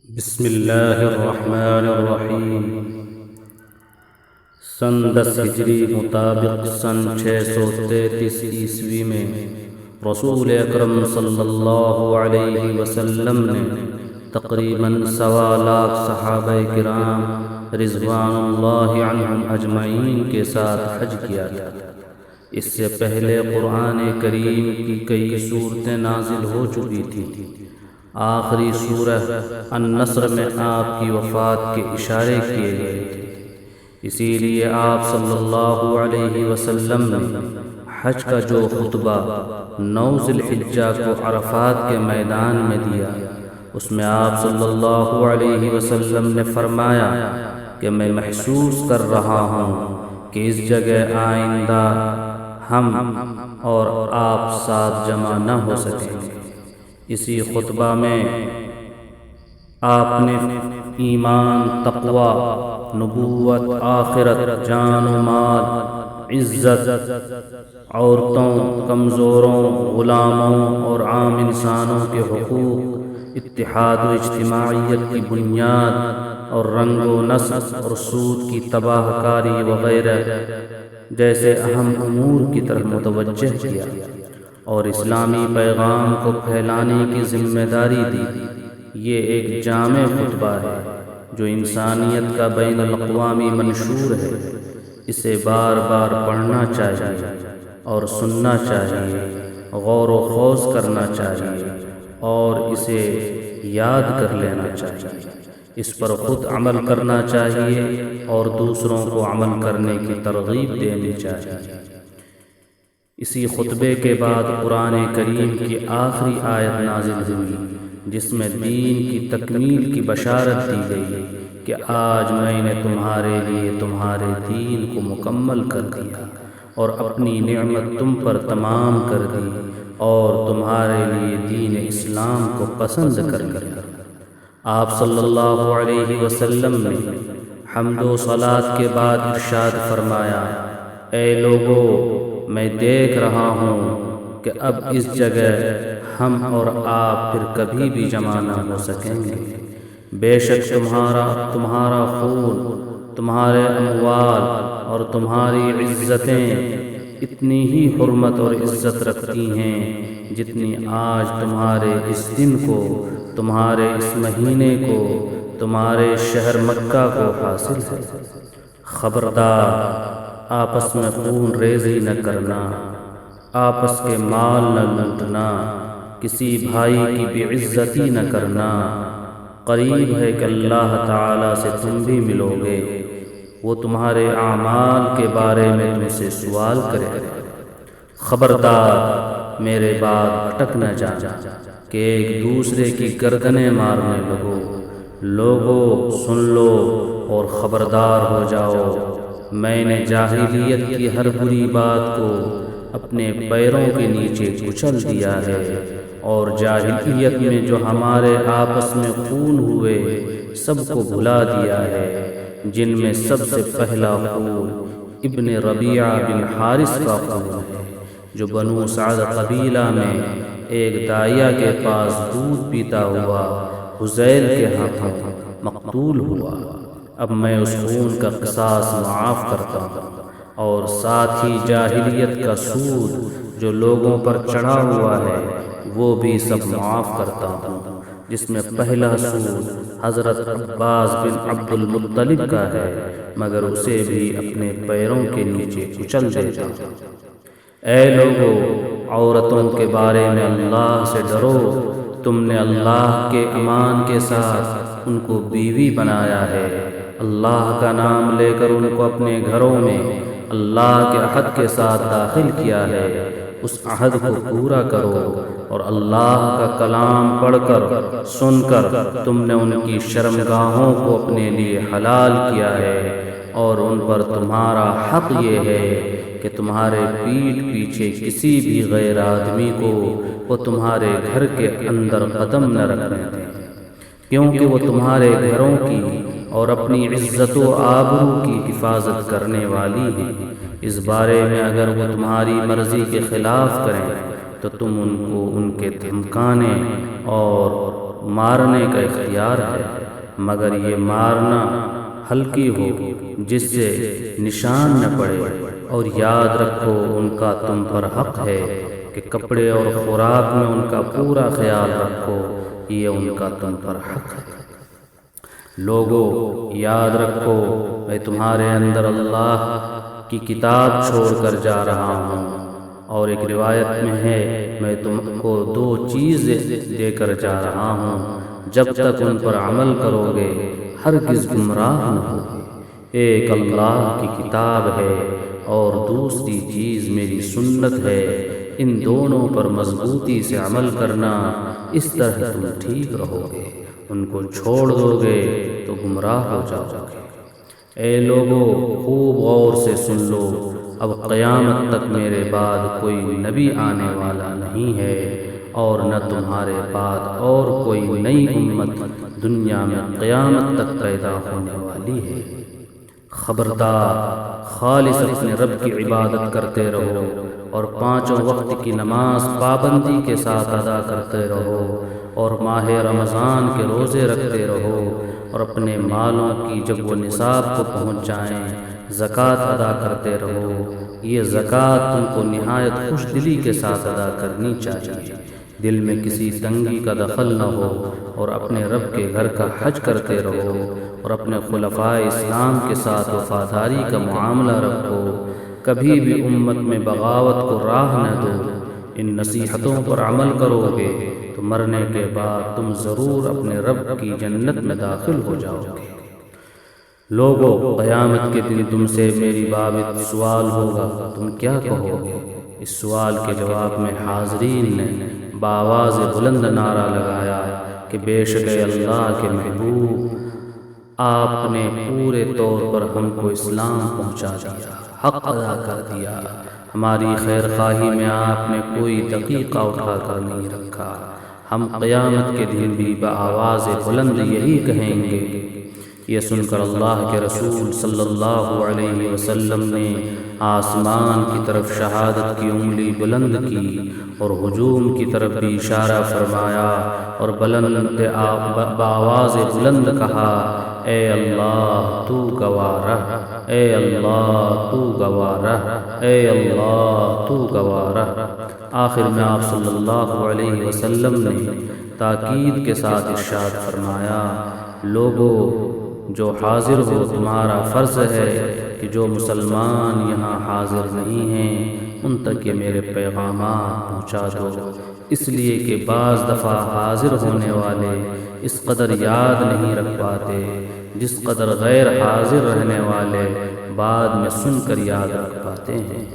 بسم اللہ الرحمن الرحیم۔ سن 10 ہجری مطابق سن 633 عیسوی میں رسول اکرم صلی اللہ علیہ وسلم نے تقریباً 1.25 لاکھ صحابہ کرام رضوان اللہ عنہم اجمعین کے ساتھ حج کیا تھا۔ اس سے پہلے قرآن کریم کی کئی سورتیں نازل ہو چکی تھیں۔ آخری سورہ النصر میں آپ کی وفات کے اشارے کیے گئے تھے، اسی لیے آپ صلی اللہ علیہ وسلم نے حج کا جو خطبہ 9 ذی الحجہ کو عرفات کے میدان میں دیا، اس میں آپ صلی اللہ علیہ وسلم نے فرمایا کہ میں محسوس کر رہا ہوں کہ اس جگہ آئندہ ہم اور آپ ساتھ جمع نہ ہو سکیں گے۔ اسی خطبہ میں آپ نے ایمان، تقوی، نبوت، آخرت، جان و مال، عزت، عورتوں، کمزوروں، غلاموں اور عام انسانوں کے حقوق، اتحاد و اجتماعیت کی بنیاد اور رنگ و نسل اور سود کی تباہ کاری وغیرہ جیسے اہم امور کی طرف متوجہ کیا اور اسلامی پیغام کو پھیلانے کی ذمہ داری دی۔ یہ ایک جامع خطبہ ہے جو انسانیت کا بین الاقوامی منشور ہے۔ اسے بار بار پڑھنا چاہیے اور سننا چاہیے، غور و خوض کرنا چاہیے اور اسے یاد کر لینا چاہیے۔ اس پر خود عمل کرنا چاہیے اور دوسروں کو عمل کرنے کی ترغیب دینی چاہیے۔ اسی خطبے کے بعد قرآن کریم کی آخری آیت نازل ہوئی، جس میں دین کی تکمیل کی بشارت دی گئی کہ آج میں نے تمہارے لیے تمہارے دین کو مکمل کر دیا اور اپنی نعمت تم پر تمام کر دی اور تمہارے لیے دین اسلام کو پسند کر لیا۔ آپ صلی اللہ علیہ وسلم نے حمد و صلات کے بعد ارشاد فرمایا، اے لوگو، میں دیکھ رہا ہوں کہ اب اس جگہ ہم اور آپ پھر کبھی بھی جمع نہ ہو سکیں گے۔ بے شک تمہارا خون، تمہارے اموال اور تمہاری عزتیں اتنی ہی حرمت اور عزت رکھتی ہیں جتنی آج تمہارے اس دن کو، تمہارے اس مہینے کو، تمہارے شہر مکہ کو حاصل ہے۔ خبردار، آپس میں خون ریزی نہ کرنا، آپس کے مال نہ لوٹنا، کسی بھائی کی بے عزتی نہ کرنا۔ قریب ہے کہ اللہ تعالیٰ سے تم بھی ملو گے، وہ تمہارے اعمال کے بارے میں تم سے سوال کرے گا۔ خبردار، میرے بعد بھٹک نہ جانا کہ ایک دوسرے کی گردنیں مارنے لگو۔ لوگوں، سن لو اور خبردار ہو جاؤ، میں نے جاہلیت کی ہر بری بات کو اپنے پیروں کے نیچے کچل دیا ہے اور جاہلیت میں جو ہمارے آپس میں خون ہوئے سب کو بھلا دیا ہے، جن میں سب سے پہلا خون ابن ربیعہ بن حارث کا خون ہے، جو بنو سعد قبیلہ میں ایک داعیہ کے پاس دودھ پیتا ہوا حذیل کے ہاتھوں مقتول ہوا۔ اب میں اس خون کا قصاص معاف کرتا ہوں اور ساتھ ہی جاہلیت کا سود جو لوگوں پر چڑھا ہوا ہے وہ بھی سب معاف کرتا ہوں، جس میں پہلا سود حضرت عباس بن عبد المطلب کا ہے، مگر اسے بھی اپنے پیروں کے نیچے کچل دیتا ہوں۔ اے لوگو، عورتوں کے بارے میں اللہ سے ڈرو، تم نے اللہ کے امان کے ساتھ ان کو بیوی بنایا ہے۔ اللہ کا نام لے کر ان کو اپنے گھروں میں اللہ کے عہد کے ساتھ داخل کیا ہے، اس عہد کو پورا کرو اور اللہ کا کلام پڑھ کر سن کر تم نے ان کی شرمگاہوں کو اپنے لیے حلال کیا ہے، اور ان پر تمہارا حق یہ ہے کہ تمہارے پیٹھ پیچھے کسی بھی غیر آدمی کو وہ تمہارے گھر کے اندر قدم نہ رکھنے دیں، کیونکہ وہ تمہارے گھروں کی اور اپنی عزت و آبرو کی حفاظت کرنے والی ہے۔ اس بارے میں اگر وہ تمہاری مرضی کے خلاف کریں تو تم ان کو ان کے دھمکانے اور مارنے کا اختیار ہے، مگر یہ مارنا ہلکی ہو جس سے نشان نہ پڑے، اور یاد رکھو ان کا تم پر حق ہے کہ کپڑے اور خوراک میں ان کا پورا خیال رکھو، یہ ان کا تم پر حق ہے۔ لوگو یاد رکھو میں تمہارے اندر اللہ کی کتاب چھوڑ کر جا رہا ہوں، اور ایک روایت میں ہے میں تم کو 2 چیزیں دے کر جا رہا ہوں، جب تک ان پر عمل کرو گے ہرگز گمراہ نہ ہوگے۔ ایک اللہ کی کتاب ہے اور دوسری چیز میری سنت ہے، ان دونوں پر مضبوطی سے عمل کرنا، اس طرح تم ٹھیک رہو گے۔ ان کو چھوڑ دو گے تو گمراہ ہو جاؤ گے۔ اے لوگو خوب غور سے سن لو، اب قیامت تک میرے بعد کوئی نبی آنے والا نہیں ہے، اور نہ تمہارے بعد اور کوئی نئی امت دنیا میں قیامت تک پیدا ہونے والی ہے۔ خبردار، خالص اپنے رب کی عبادت کرتے رہو، اور 5 وقت کی نماز پابندی کے ساتھ ادا کرتے رہو، اور ماہ رمضان کے روزے رکھتے رہو، اور اپنے مالوں کی جب وہ نصاب کو پہنچ جائیں زکوٰۃ ادا کرتے رہو۔ یہ زکوٰۃ تم کو نہایت خوش دلی کے ساتھ ادا کرنی چاہیے، دل میں کسی تنگی کا دخل نہ ہو، اور اپنے رب کے گھر کا حج کرتے رہو، اور اپنے خلفائے اسلام کے ساتھ وفاداری کا معاملہ رکھو، کبھی بھی امت میں بغاوت کو راہ نہ دو۔ ان نصیحتوں پر عمل کرو گے تو مرنے کے بعد تم ضرور اپنے رب کی جنت میں داخل ہو جاؤ گے۔ لوگو قیامت کے دن تم سے میری بابت سوال ہوگا، تم کیا کہو گے؟ اس سوال کے جواب میں حاضرین نے بآواز بلند نعرہ لگایا کہ بے شک اللہ کے محبوب، آپ نے پورے طور پر ہم کو اسلام پہنچا دیا، حق ادا کر دیا، ہماری خیر خواہی میں آپ نے کوئی دقیقہ اٹھا کر نہیں رکھا، ہم قیامت کے دن بھی بآواز بلند یہی کہیں گے۔ یہ سن کر اللہ کے رسول صلی اللہ علیہ وسلم نے آسمان کی طرف شہادت کی انگلی بلند کی، اور ہجوم کی طرف بھی اشارہ فرمایا، اور بآواز بلند کہا، اے اللہ تو گواہ رہ، اے اللہ تو گواہ رہ، اے اللہ تو گواہ رہ۔ آخر میں آپ صلی اللہ علیہ وسلم نے تاکید کے ساتھ ارشاد فرمایا، لوگو جو حاضر ہو تمہارا فرض ہے کہ جو مسلمان یہاں حاضر نہیں ہیں ان تک یہ میرے پیغامات پہنچا دو، اس لیے کہ بعض دفعہ حاضر ہونے والے اس قدر یاد نہیں رکھ پاتے جس قدر غیر حاضر رہنے والے بعد میں سن کر یاد رکھ پاتے ہیں۔